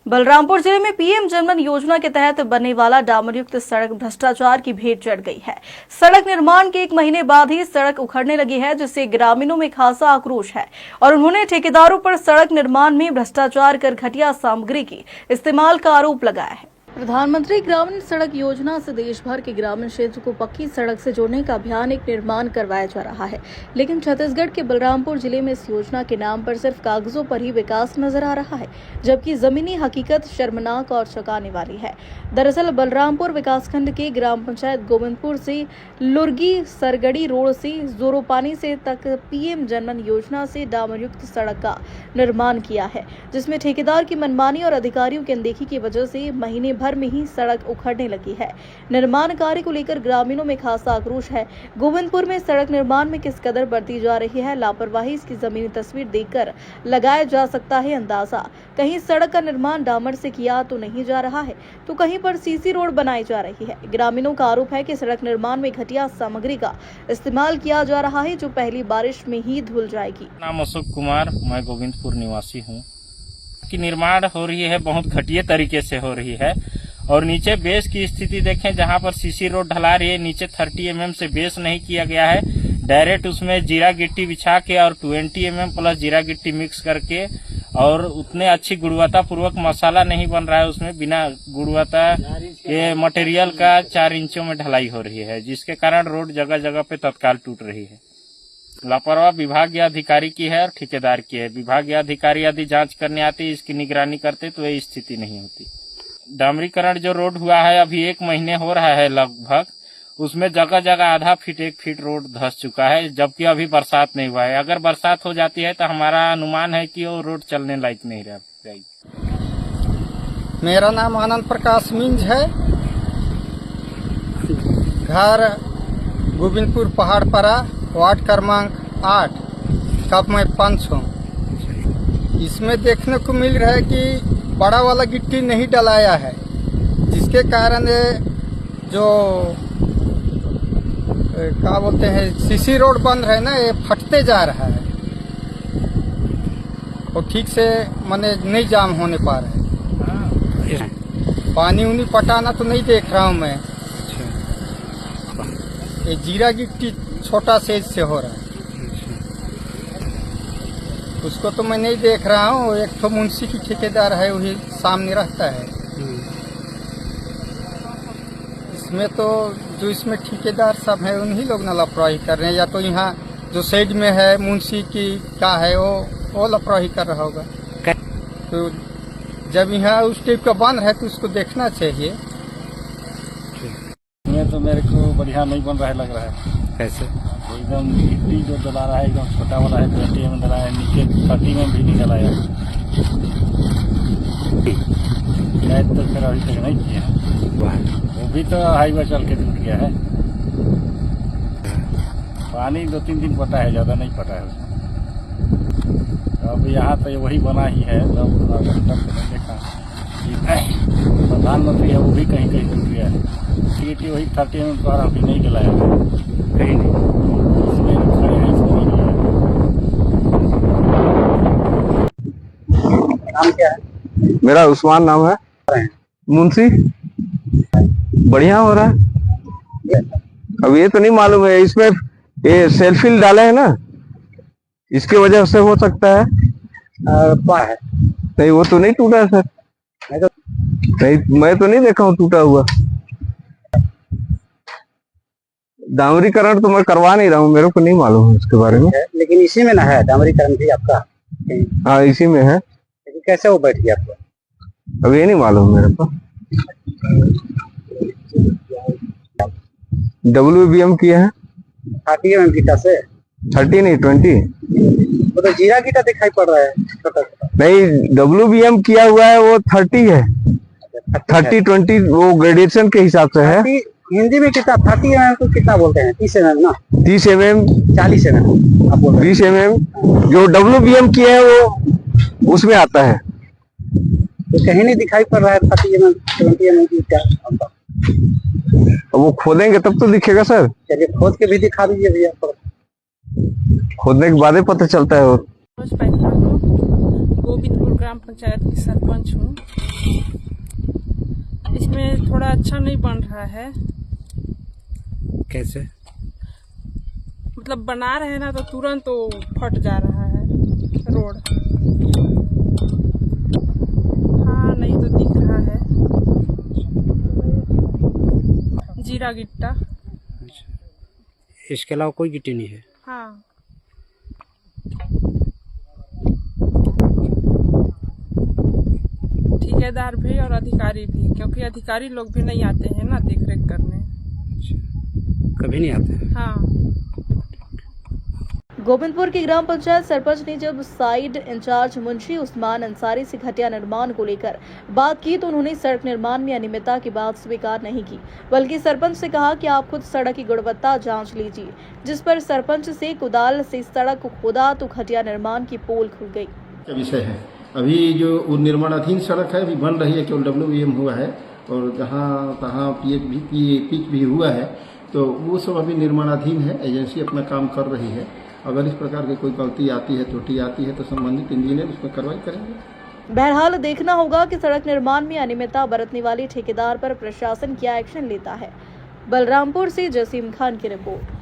बलरामपुर जिले में पीएम जनमन योजना के तहत बनने वाला डामरयुक्त सड़क भ्रष्टाचार की भेंट चढ़ गई है। सड़क निर्माण के 1 महीने बाद ही सड़क उखड़ने लगी है, जिससे ग्रामीणों में खासा आक्रोश है और उन्होंने ठेकेदारों पर सड़क निर्माण में भ्रष्टाचार कर घटिया सामग्री की इस्तेमाल का आरोप लगाया है। प्रधानमंत्री ग्रामीण सड़क योजना से देश भर के ग्रामीण क्षेत्र को पक्की सड़क से जोड़ने का अभियान एक निर्माण करवाया जा रहा है, लेकिन छत्तीसगढ़ के बलरामपुर जिले में इस योजना के नाम पर सिर्फ कागजों पर ही विकास नजर आ रहा है, जबकि जमीनी हकीकत शर्मनाक और चौंकाने वाली है। दरअसल बलरामपुर विकासखंड के ग्राम पंचायत गोविंदपुर से लुरगी सरगड़ी रोड से जोरोपानी से तक पीएम जनमन योजना से डामरयुक्त सड़क का निर्माण किया है, जिसमें ठेकेदार की मनमानी और अधिकारियों की अनदेखी की वजह से महीने भर में ही सड़क उखड़ने लगी है। निर्माण कार्य को लेकर ग्रामीणों में खासा आक्रोश है। गोविंदपुर में सड़क निर्माण में किस कदर बढ़ती जा रही है लापरवाही, इसकी जमीनी तस्वीर देखकर लगाया जा सकता है अंदाजा। कहीं सड़क का निर्माण डामर से किया तो नहीं जा रहा है, तो कहीं पर सीसी रोड बनाई जा रही है। ग्रामीणों का आरोप है कि सड़क निर्माण में घटिया सामग्री का इस्तेमाल किया जा रहा है, जो पहली बारिश में ही धुल जाएगी। नाम अशोक कुमार, मैं गोविंदपुर निवासी हूँ। की निर्माण हो रही है, बहुत घटिया तरीके से हो रही है और नीचे बेस की स्थिति देखें, जहां पर सीसी रोड ढला रही है, नीचे 30 mm से बेस नहीं किया गया है। डायरेक्ट उसमें जीरा गिट्टी बिछा के और 20 mm प्लस जीरा गिट्टी मिक्स करके और उतने अच्छी गुणवत्ता पूर्वक मसाला नहीं बन रहा है। उसमें बिना गुणवत्ता के मटेरियल का 4 इंचों में ढलाई हो रही है, जिसके कारण रोड जगह जगह पे तत्काल टूट रही है। लापरवाह विभागीय अधिकारी की है और ठेकेदार की है। विभागीय अधिकारी यदि जांच करने आते, इसकी निगरानी करते तो ये स्थिति नहीं होती। डामरीकरण जो रोड हुआ है अभी 1 महीने हो रहा है लगभग, उसमें जगह जगह आधा फीट 1 फीट रोड धंस चुका है, जबकि अभी बरसात नहीं हुआ है। अगर बरसात हो जाती है तो हमारा अनुमान है कि वो रोड चलने लायक नहीं रह जाएगी। मेरा नाम आनंद प्रकाश मिंज है। घर गोविंदपुर पहाड़परा, वार्ड क्रमांक 8, कप में 500। इसमें देखने को मिल रहा है कि बड़ा वाला गिट्टी नहीं डलाया है, जिसके कारण जो क्या बोलते हैं सीसी रोड बन रहा है ना, ये फटते जा रहा है और ठीक से माने नहीं जाम होने पा रहा है। पानी उनी पटाना तो नहीं देख रहा हूँ मैं। ये जीरा गिट्टी छोटा साइज से हो रहा है, उसको तो मैं नहीं देख रहा हूँ। एक तो मुंशी की ठेकेदार है, वही सामने रहता है। इसमें तो जो इसमें ठेकेदार सब है उन्हीं लोग ना लापरवाही कर रहे हैं, या तो यहाँ जो साइड में है मुंशी की क्या है वो लापरवाही कर रहा होगा। तो जब यहाँ उस टाइप का बन रहा है तो उसको देखना चाहिए। इसमें तो मेरे को बढ़िया नहीं बन रहा है, लग रहा है। कैसे? एकदम गिट्टी जो डला रहा है एकदम छोटा वाला है, 20 mm डला है, नीचे 30 में भी नहीं डलाया। शायद तो फिर अभी तक नहीं किया, वो भी तो हाईवे चल के टूट गया है। पानी 2-3 दिन पटा है, ज्यादा नहीं पटा है उसमें। अब यहाँ तो वही बना ही है, तब देखा प्रधानमंत्री है, वो भी कहीं कहीं टूट गया है। गिट्टी वही 30 mm द्वारा अभी नहीं डलाया कहीं नहीं। नाम क्या है? मेरा उस्मान नाम है। मुंशी बढ़िया हो रहा है। अब ये तो नहीं मालूम है, इसमें ये सेल्फिल डाले हैं ना, इसके वजह से हो सकता है। नहीं, वो तो नहीं टूटा है सर। नहीं, मैं तो नहीं देखा हूँ टूटा हुआ। डामरीकरण तो मैं करवा नहीं रहा हूँ, मेरे को नहीं मालूम है उसके बारे में। लेकिन इसी में ना है डामरीकरण भी आपका? हाँ, इसी में है। लेकिन कैसे वो बैठ गया आपको? अब ये नहीं मालूम मेरे को। WBM किए हैं 30 mm गिटा से। 30 नहीं 20। वो तो जीरा गिटा दिखाई पड़ रहा है छोटा छोटा। नहीं, WBM किया हुआ है वो 30 है। 30-20 वो ग्रेडेशन के हिसाब से है। हिंदी में कितना 30 mm को कितना बोलते हैं? 30 mm ना? 30 mm 40 mm आप बोल रहे हैं। 20 mm जो WBM किए हैं वो उसमें आता है। तो कहीं नहीं दिखाई पड़ रहा है 30 mm 20 mm की क्या? वो खोदेंगे तब तो दिखेगा सर। चलिए खोद के भी दिखा दीजिए भैया। खोदने के बाद ही पता चलता है। गोविंदपुर ग्राम पंचायत की सरपंच हूँ। अच्छा नहीं बन रहा है। कैसे? मतलब बना रहे हैं ना तो तुरंत तो फट जा रहा है रोड। हाँ, नहीं तो दिख रहा है। जीरा गिट्टा। अच्छा, इसके अलावा कोई गिट्टी नहीं है? हाँ, ठेकेदार भी और अधिकारी भी, क्योंकि अधिकारी लोग भी नहीं आते हैं ना देख रेख करने। कभी नहीं आते हैं? हाँ। गोविंदपुर की ग्राम पंचायत सरपंच ने जब साइड इंचार्ज मुंशी उस्मान अंसारी से घटिया निर्माण को लेकर बात की तो उन्होंने सड़क निर्माण में अनियमितता की बात स्वीकार नहीं की, बल्कि सरपंच से कहा कि आप खुद सड़क की गुणवत्ता जांच लीजिए, जिस पर सरपंच से कुदाल से सड़क को खोदा तो घटिया निर्माण की पोल खुल गई। का विषय है। अभी जो निर्माणाधीन सड़क है अभी बन रही है, केवल WM हुआ है और जहाँ तहाँ पिच भी हुआ है, तो वो सब अभी निर्माणाधीन है। एजेंसी अपना काम कर रही है। अगर इस प्रकार की कोई गलती आती है, त्रुटि आती है तो संबंधित इंजीनियर उस पर कार्रवाई करेंगे। बहरहाल देखना होगा कि सड़क निर्माण में अनियमितता बरतने वाले ठेकेदार पर प्रशासन क्या एक्शन लेता है। बलरामपुर से जसीम खान की रिपोर्ट।